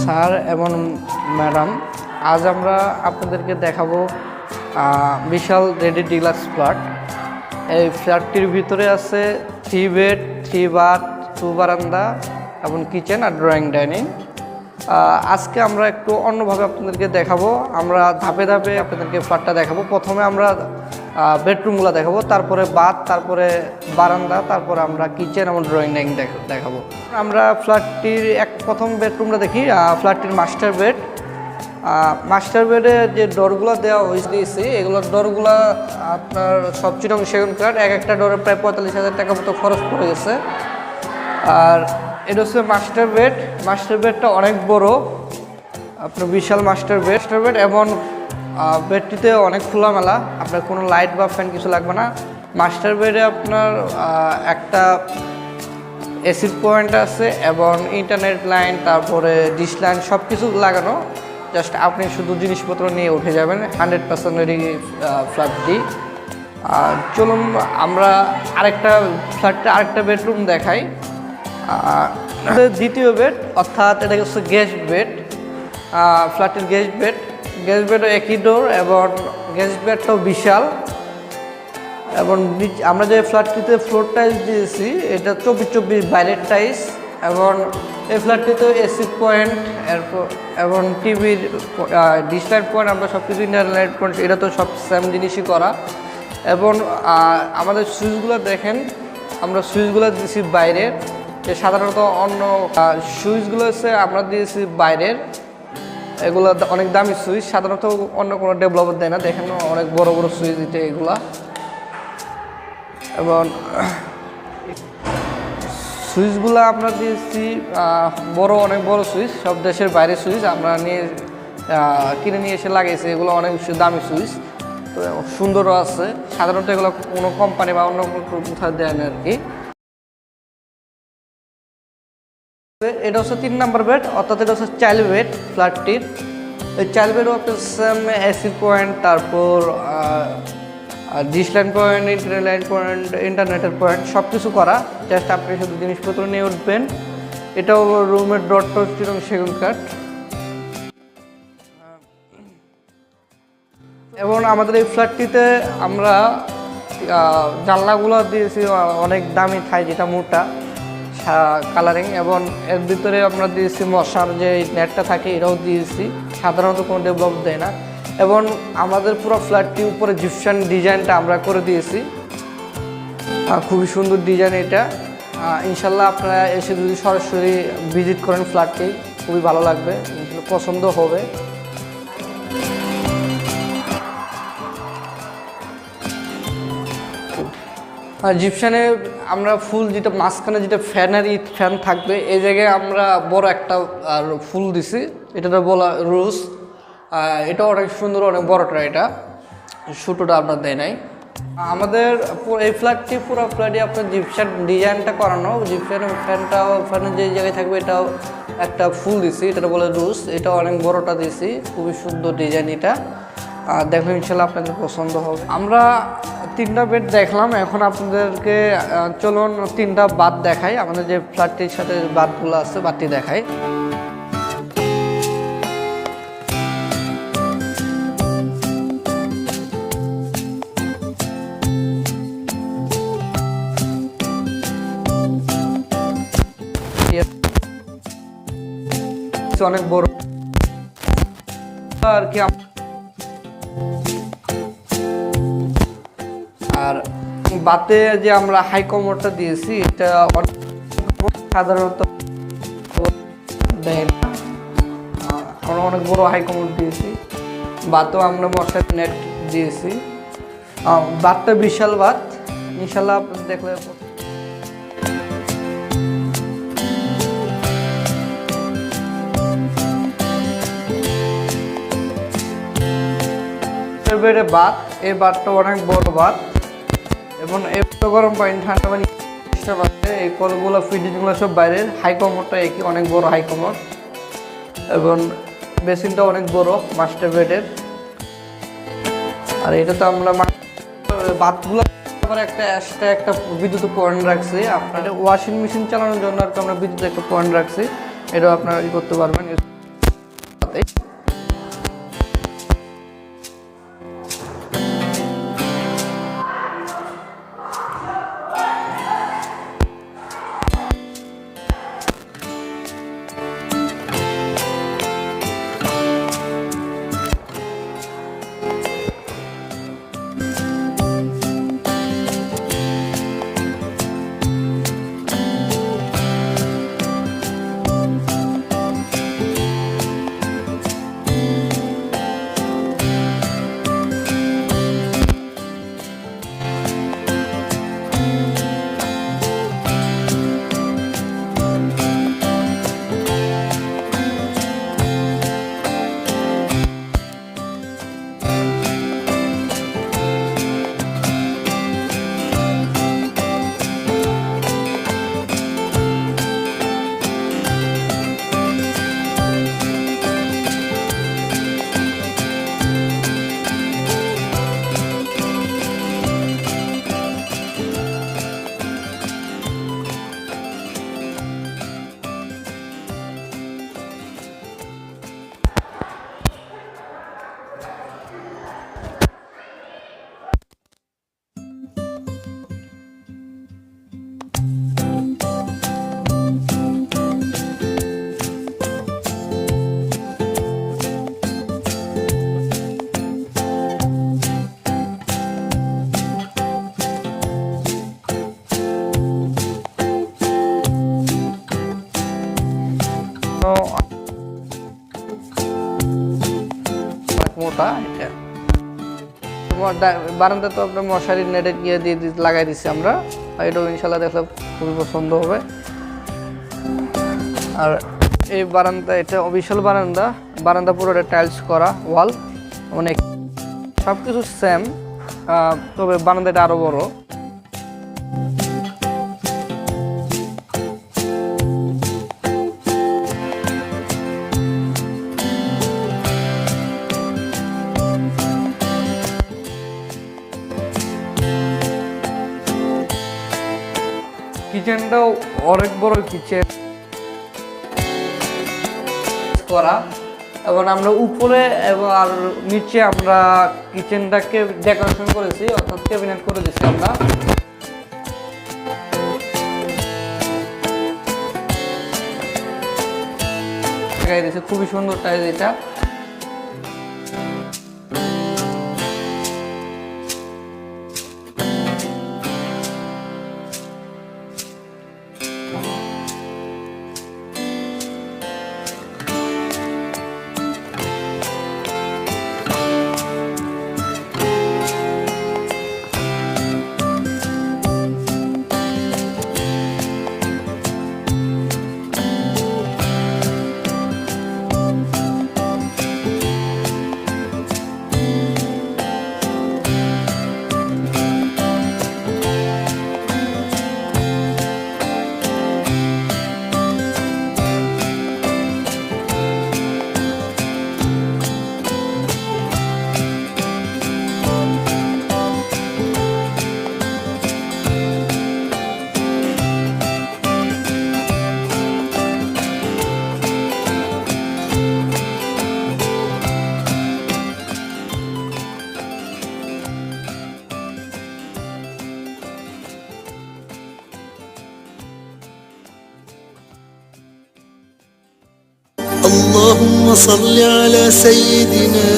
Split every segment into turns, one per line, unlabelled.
Sir এবং madam, আজ আমরা আপনাদেরকে দেখাবো বিশাল রেডি ডিলাক্স ফ্ল্যাট। এই ফ্ল্যাটটির ভিতরে আছে 3 বেড, 3 বাথ, 2 বারান্দা এবং কিচেন আর ড্রয়িং ডাইনিং। আজকে আমরা একটু অন্যভাবে আপনাদেরকে দেখাবো। আমরা ধাপে ধাপে আপনাদেরকে ফ্ল্যাটটা দেখাবো। প্রথমে আমরা বেডরুমগুলো দেখাবো, তারপরে বাথ, তারপরে বারান্দা, তারপরে আমরা কিচেন এবং ড্রয়িং ডাইনিং দেখাবো। আমরা ফ্ল্যাটটির প্রথম বেডরুমটা দেখি। ফ্ল্যাটটির মাস্টার বেডে যে ডোরগুলো দেওয়া হয়েছে, এগুলোর ডোরগুলো আপনার সব চিরং সেগুন কাঠ। একটা ডোরে প্রায় 45,000 টাকা মতো খরচ পড়ে গেছে। আর এটা হচ্ছে মাস্টার বেডটা অনেক বড়, আপনার বিশাল মাস্টার বেড এবং বেডটিতে অনেক খোলামেলা, আপনার কোনো লাইট বা ফ্যান কিছু লাগবে না। মাস্টার বেডে আপনার একটা এসির পয়েন্ট আছে এবং ইন্টারনেট লাইন, তারপরে ডিশ লাইন সব কিছু লাগানো। জাস্ট আপনি শুধু জিনিসপত্র নিয়ে উঠে যাবেন। 100% রেডি ফ্ল্যাটটি। চলুন আমরা আরেকটা বেডরুম দেখাই। দ্বিতীয় বেড, অর্থাৎ এটা হচ্ছে গেস্ট বেড। ফ্ল্যাটের গেস্ট বেডও একই ডোর এবং গেস্ট বেডটাও বিশাল। এবং আমরা যে ফ্ল্যাটটিতে ফ্লোর টাইলস দিয়েছি, এটা 24 বাইরের টাইলস। এবং এই ফ্ল্যাটটিতে এসি পয়েন্ট এবং টিভির ডিশ লাইট পয়েন্ট, আমরা সব কিছু ইন্টারনেট পয়েন্ট, এটা তো সব সেম জিনিসই করা। এবং আমাদের সুইচগুলো দেখেন, আমরা সুইচগুলো দিয়েছি বাইরের। যে সাধারণত অন্য সুইচগুলো হচ্ছে আমরা দিয়েছি বাইরের, এগুলো অনেক দামি সুইচ, সাধারণত অন্য কোনো ডেভেলপার দেয় না। দেখেন অনেক বড় বড় সুইচ দিতে এগুলা। এবং সুইচগুলো আমরা দিয়েছি অনেক বড় সুইচ, সব দেশের বাইরে সুইচ আমরা কিনে নিয়ে এসে লাগিয়েছি। এগুলো অনেক দামি সুইচ, তো সুন্দরও আছে। সাধারণত এগুলো কোনো কোম্পানি বা অন্য কোথাও দেয় না আর কি। এটা হচ্ছে 3 নম্বর বেড, অর্থাৎ এটা হচ্ছে চাইল্ড বেড ফ্ল্যাটটির। এই চাইল্ড বেডও আপনার সেম এসি পয়েন্ট, তারপর dish line point, internet line point, ইন্টারনেটের পয়েন্ট সব কিছু করা। জাস্ট আপনি শুধু জিনিসপত্র নিয়ে উঠবেন। এটাও রুমের ডটটা চিরং সেগুন কাঠ। এবং আমাদের এই ফ্ল্যাটটিতে আমরা জানলাগুলো দিয়েছি অনেক দামি থাই, যেটা মোটা কালারিং। এবং এর ভিতরে আমরা দিয়েছি মশার যে নেটটা থাকে, এটাও দিয়েছি। সাধারণত কোনো ডেভেলপ দেয় না। এবং আমাদের পুরো ফ্ল্যাটটি উপরে জিপসাম ডিজাইনটা আমরা করে দিয়েছি। খুবই সুন্দর ডিজাইন এটা। ইনশাল্লাহ আপনারা এসে যদি সরাসরি ভিজিট করেন ফ্ল্যাটটি, খুবই ভালো লাগবে, পছন্দ হবে। জিপসানে আমরা ফুল যেটা মাঝখানে যেটা ফ্যান থাকবে, এই জায়গায় আমরা বড় একটা ফুল দিছি, এটা বলা রোজ। এটা অনেক সুন্দর, অনেক বড়টা। এটা ছোটোটা আপনার দেয় নাই। আমাদের এই পুরো ফ্ল্যাটে আপনার জিপসান ডিজাইনটা করানো। ফ্যানের যে জায়গায় থাকবে, এটাও একটা ফুল দিছি, এটা বলে রোজ। এটা অনেক বড়টা দিছি, খুবই সুন্দর ডিজাইন এটা। দেখো ইনশাল্লাহ আপনাদের পছন্দ হবে। আমরা 3টা বেড দেখলাম, এখন আপনাদেরকে চলুন 3টা বাথ দেখাই। আমাদের যে ফ্ল্যাটটির সাথে বাথগুলো আছে, বাথটি দেখাই। অনেক বড় আর কি। আর বাতে যে আমরা হাই কমোডটা দিয়েছি, এটা সাধারণত দেয় না। আমরা অনেক বড় হাই কমোড দিয়েছি। বাতেও আমরা মশার নেট দিয়েছি। বাতটা বিশাল বাত, ইনশাল্লাহ আপনি দেখলে। বেডে বাথ, এই বাথটা অনেক বড় বাথ। এবং গরম পানি, ঠান্ডা পানি আছে। এই কলগুলো ফিটিংগুলো সব বাইরের। হাই কমোডটা একই, অনেক বড় হাই কমোড। এবং বেসিনটা অনেক বড় মাস্টার বেডের। আর এটা তো আমরা বাথগুলো একটা বিদ্যুৎ পয়েন্ট রাখছি। আপনার ওয়াশিং মেশিন চালানোর জন্য আর কি আমরা বিদ্যুৎ একটা পয়েন্ট রাখছি। এটাও আপনারা করতে পারবেন। অবস্থা। এটা বারান্দা তো আপনার মশারি নেটে গিয়ে দিয়ে লাগাই দিচ্ছি আমরা, এটাও ইনশাল্লাহ দেখলে খুবই পছন্দ হবে। আর এই বারান্দা, এটা বিশাল বারান্দা পুরোটা টাইলস করা, ওয়াল অনেক, সব কিছু সেম, তবে বারান্দাটা আরো বড়। কিচেনটাও অনেক বড় কিচেন করা, এবং আমরা উপরে এবং আর নিচে আমরা কিচেনটাকে ডেকোরেশন করেছি, অর্থাৎ ক্যাবিনেট করে দিচ্ছি আমরা। খুবই সুন্দর টাইলস এটা।
اللهم صل على سيدنا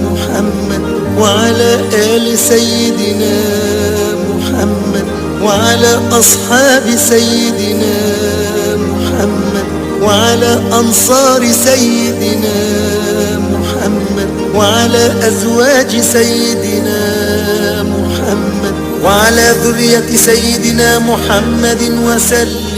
محمد وعلى آل سيدنا محمد وعلى أصحاب سيدنا محمد وعلى أنصار سيدنا محمد وعلى أزواج سيدنا محمد وعلى ذرية سيدنا محمد وسلم.